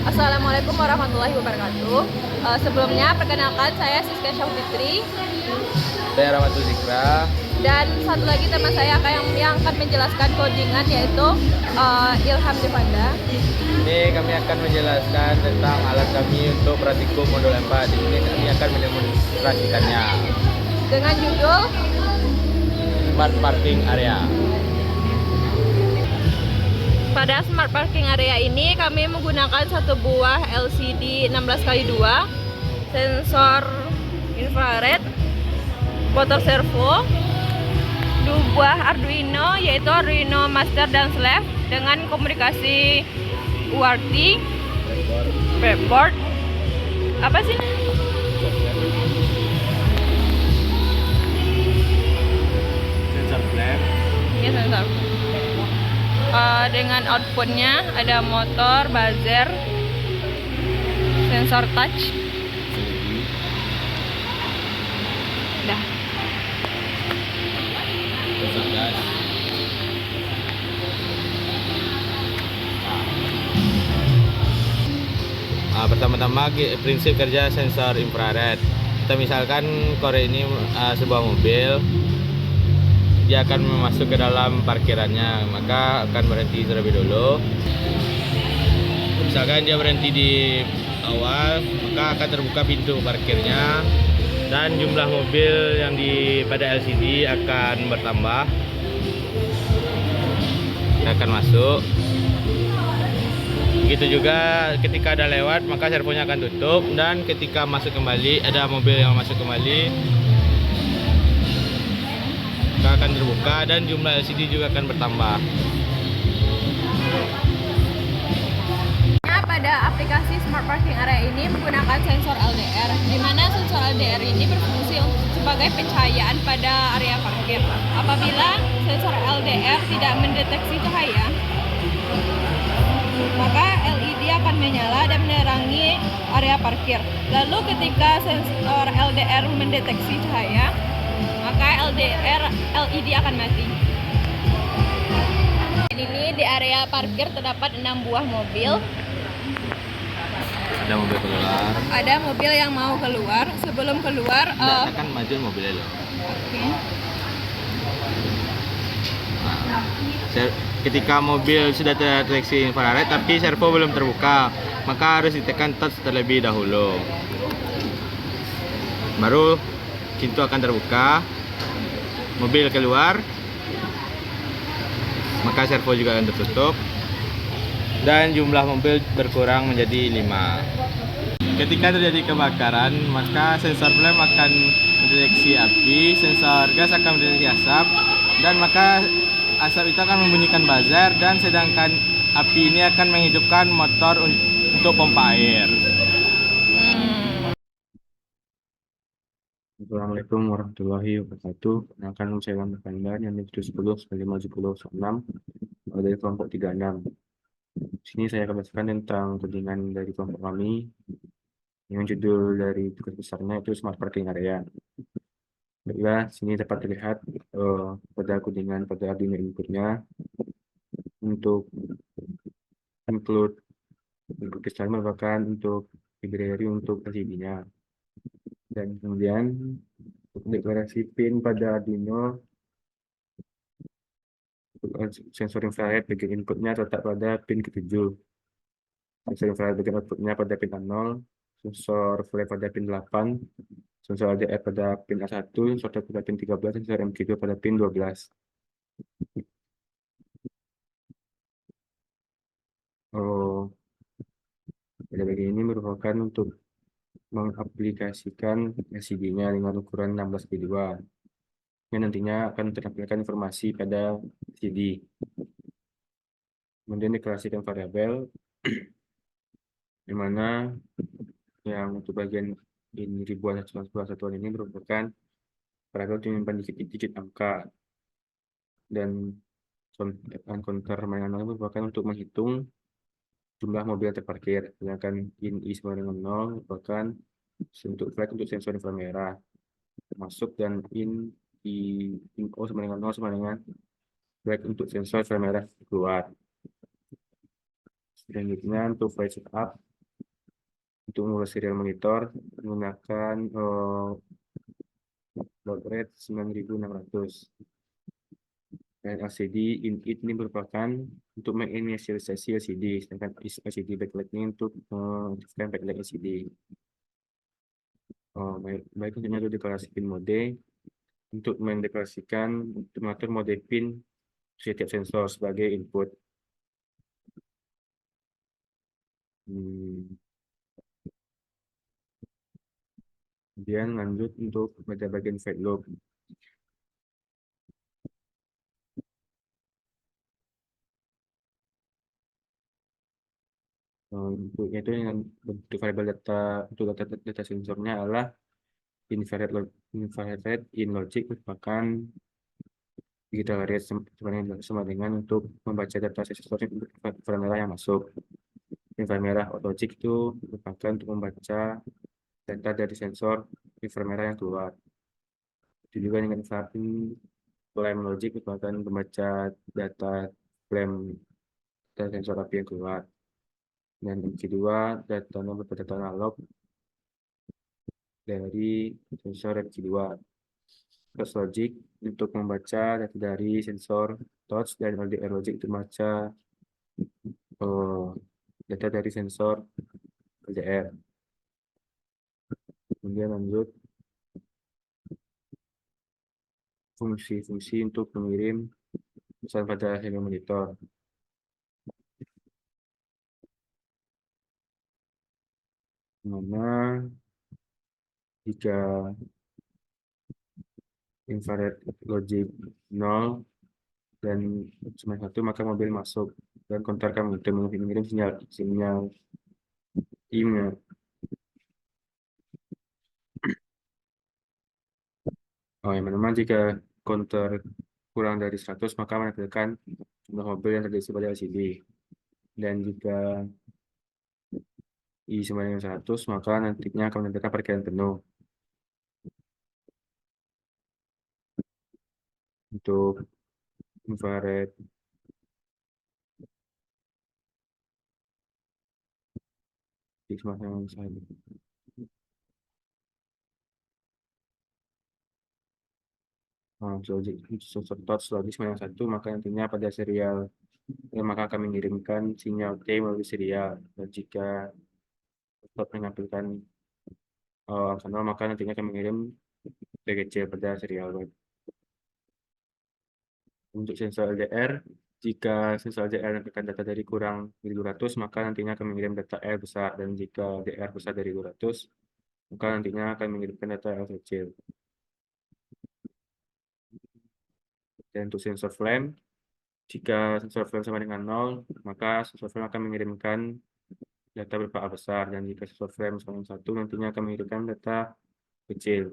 Assalamualaikum warahmatullahi wabarakatuh. Sebelumnya perkenalkan saya Siska Syafitri Saya Rahmatul Zikra. dan satu lagi teman saya yang akan menjelaskan codingan yaitu Ilham Devanda. Ini kami akan menjelaskan tentang alat kami untuk praktikum modul 4. Di sini kami akan mendemonstrasikannya. Dengan judul Smart Parking Area. pada Smart Parking Area ini kami menggunakan satu buah LCD 16x2, sensor infrared, motor servo, dua buah Arduino yaitu Arduino Master dan Slave dengan komunikasi UART, breadboard, apa sih? Sensor flap. Ini sensor. Dengan outputnya ada motor, buzzer, sensor touch. Dah. Sensor gas. Pertama-tama prinsip kerja sensor infrared. Kita misalkan korek ini sebuah mobil, dia akan masuk ke dalam parkirannya, maka akan berhenti terlebih dulu. Misalkan dia berhenti di awal, maka akan terbuka pintu parkirnya dan jumlah mobil yang pada LCD akan bertambah. Dia akan masuk. Begitu juga ketika ada lewat, maka servonya akan tutup, dan ketika masuk kembali, ada mobil yang masuk kembali, maka akan terbuka dan jumlah LCD juga akan bertambah. Pada aplikasi Smart Parking Area ini menggunakan sensor LDR, di mana sensor LDR ini berfungsi sebagai pencahayaan pada area parkir. Apabila sensor LDR tidak mendeteksi cahaya, maka LED akan menyala dan menerangi area parkir. Lalu ketika sensor LDR mendeteksi cahaya, maka LED akan mati. Ini di area parkir terdapat 6 buah mobil. Ada mobil keluar. Ada mobil yang mau keluar. Sebelum keluar, Akan maju mobilnya loh. Ketika mobil sudah terdeteksi infrared tapi servo belum terbuka, maka harus ditekan touch terlebih dahulu. Baru pintu akan terbuka, mobil keluar, maka servo juga akan tertutup dan jumlah mobil berkurang menjadi 5. Ketika terjadi kebakaran, maka sensor flame akan mendeteksi api, sensor gas akan mendeteksi asap, dan maka asap itu akan membunyikan buzzer, dan sedangkan api ini akan menghidupkan motor untuk pompa air. Assalamualaikum warahmatullahi wabarakatuh. Perkenalkan, saya Ilham Devanda yang nomor 10 dari kelompok 36. Di sini saya akan menjelaskan tentang tudingan dari kelompok kami yang judul dari tugas besarnya itu Smart Parking Area. Baiklah, sini dapat terlihat pada kudingan pada Arduino inputnya untuk include kisah merupakan untuk library untuk LCD-nya, dan kemudian untuk deklarasi pin pada Arduino sensor infrared bagian inputnya terletak pada pin ke-7, sensor infrared bagian outputnya pada pin A0, sensor flash pada pin 8, sensor LDR pada pin A1, sensor touch pada pin 13, sensor MQ pada pin 12. Pada bagian ini merupakan untuk mengaplikasikan LCD-nya dengan ukuran 16x2 yang nantinya akan tertampilkan informasi pada LCD. Kemudian deklarasikan variabel di mana yang untuk bagian ini ribuan satuan ini merupakan variabel yang menyimpan digit angka, dan counter mainan merupakan untuk menghitung jumlah mobil terparkir. Sedangkan in sama dengan 0 merupakan untuk flag untuk sensor inframerah masuk, dan in O sama dengan 0 sama dengan flag untuk sensor inframerah keluar. Selanjutnya untuk flight setup, Untuk memulai serial monitor menggunakan baud rate 9600. Dan LCD init ini merupakan untuk menginisialisasi LCD, sedangkan LCD backlight-nya untuk mengaktifkan backlight LCD. Baik untuk deklarasi pin mode, untuk mendeklarasikan untuk mengatur mode pin setiap sensor sebagai input. Kemudian lanjut untuk pada bagian fade loop. Inputnya itu yang bentuk variabel data untuk data sensornya adalah infrared in logic merupakan digital array sama dengan untuk membaca data sensor untuk inframerah yang masuk. Inframerah logic itu merupakan untuk membaca data dari sensor inframerah yang keluar. Itu juga dengan flame logic merupakan membaca data flame dan sensor api yang keluar. Dan yang kedua, datanya berupa data analog dari sensor yang kedua. Cross logic untuk membaca data dari sensor touch, dan LDR logic untuk membaca data dari sensor LDR. Kemudian lanjut fungsi-fungsi untuk mengirim pesan pada serial monitor. Mana jika infrared logic 0 dan cuma 1, maka mobil masuk dan kontak kami untuk mengirim sinyal email. Yang memang jika counter kurang dari 100, maka menampilkan jumlah mobil yang terisi pada LCD. Dan jika I sama dengan 100, maka nantinya akan menampilkan parkiran penuh. Untuk infrared I sama dengan 1. Sensor touch logis sama dengan 1, maka nantinya pada serial maka akan mengirimkan sinyal T melalui serial. Dan jika stop menampilkan angka 0, maka nantinya akan mengirim PGC pada serial web. Untuk sensor LDR, jika sensor LDR menampilkan data dari kurang dari 200, maka nantinya akan mengirim data L besar, dan jika DR besar dari 200, maka nantinya akan mengirimkan data L kecil. Dan untuk sensor flame, jika sensor flame sama dengan 0, maka sensor flame akan mengirimkan data berupa A besar, dan jika sensor flame sama dengan 1, nantinya akan mengirimkan data kecil.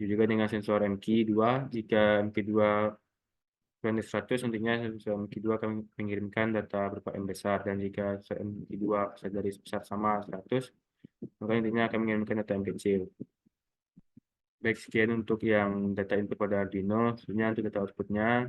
Juga dengan sensor MQ2, jika MQ2 kurang dari 100, nantinya sensor MQ2 akan mengirimkan data berupa M besar, dan jika sensor MQ2 dari besar sama 100, maka intinya akan mengirimkan data M kecil. Baik, sekian untuk yang data input pada Arduino. Selanjutnya untuk data outputnya.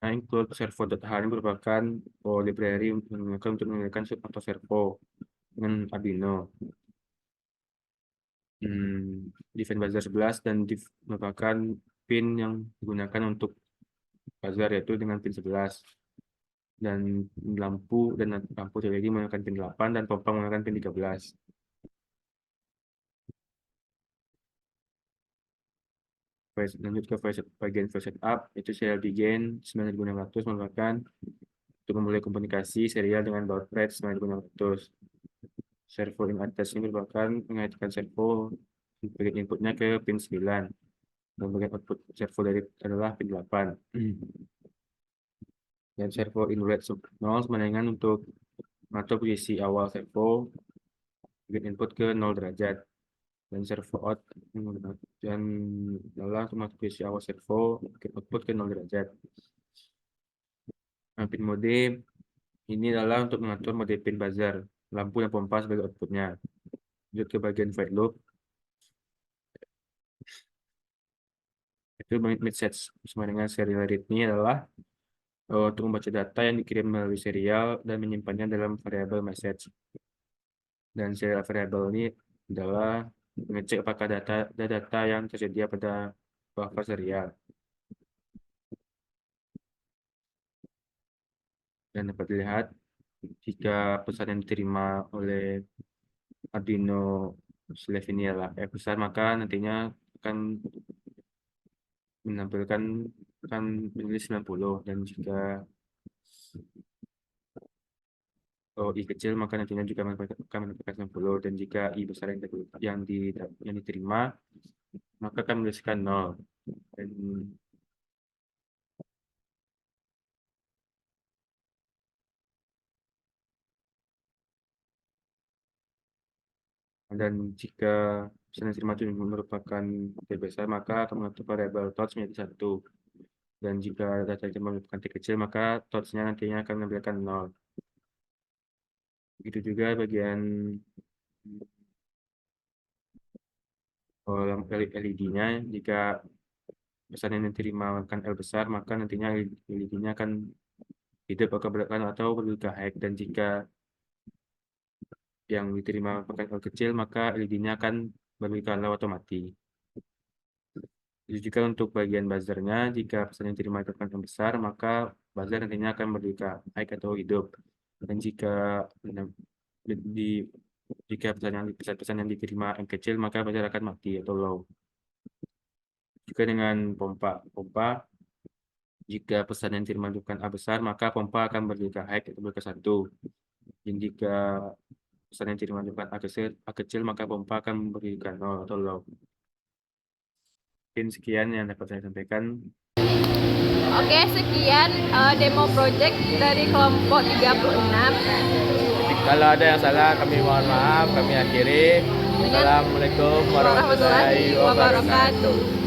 Nah, include servo.h ini merupakan library untuk menggunakan atau servo dengan Arduino. Define buzzer 11 dan div merupakan pin yang digunakan untuk buzzer, yaitu dengan pin 11. Dan lampu LED menggunakan pin 8 dan pompa menggunakan pin 13. Lanjut ke bagian file setup, itu serial begin 9600 merupakan untuk memulai komunikasi serial dengan baud rate 9600. Servo in atas ini merupakan mengaitkan servo bagian inputnya ke pin 9, dan bagian output servo dari adalah pin 8. Dan servo in red 0 sama dengan untuk mengatur posisi awal servo bagian input ke 0 derajat, dan servo out dan adalah untuk posisi awal servo bagian output ke 0 derajat. Pin mode Ini adalah untuk mengatur mode pin buzzer, lampu dan pompa sebagai outputnya. Lanjut ke bagian void loop, itu message sama dengan serial read. Ini adalah untuk membaca data yang dikirim melalui serial dan menyimpannya dalam variabel message. Dan serial variabel ini adalah mengecek apakah data yang tersedia pada buffer serial. Dan dapat dilihat jika pesan yang diterima oleh Arduino Slave ini adalah F besar, maka nantinya akan menampilkan menulis 90, dan jika I kecil maka nantinya juga akan menampilkan 90, dan jika I besar yang diterima maka akan menuliskan 0. Dan jika pesan yang diterima itu merupakan T besar, maka akan mengatur variabel torch menjadi 1. Dan jika data itu merupakan T kecil, maka torch-nya nantinya akan menampilkan 0. Begitu juga bagian LED-nya, jika pesan yang diterima akan L besar, maka nantinya LED-nya akan hidup atau berubah high. Dan jika yang diterima merupakan L kecil, maka LED-nya akan berubah low atau mati. Juga untuk bagian buzzernya, jika pesan yang diterima akan L besar, maka buzzer nantinya akan berubah high atau hidup. Dan jika pesan yang diterima M kecil, maka buzzer akan mati atau low. Juga dengan pompa, jika pesan yang diterima bukan A besar, maka pompa akan berjika high atau berjika 1. Dan jika pesan yang diterima bukan A kecil, maka pompa akan berjika 0 atau low. Mungkin sekian yang dapat saya sampaikan. Oke, sekian demo project dari kelompok 36. Kalau ada yang salah kami mohon maaf, kami akhiri. Assalamualaikum warahmatullahi wabarakatuh.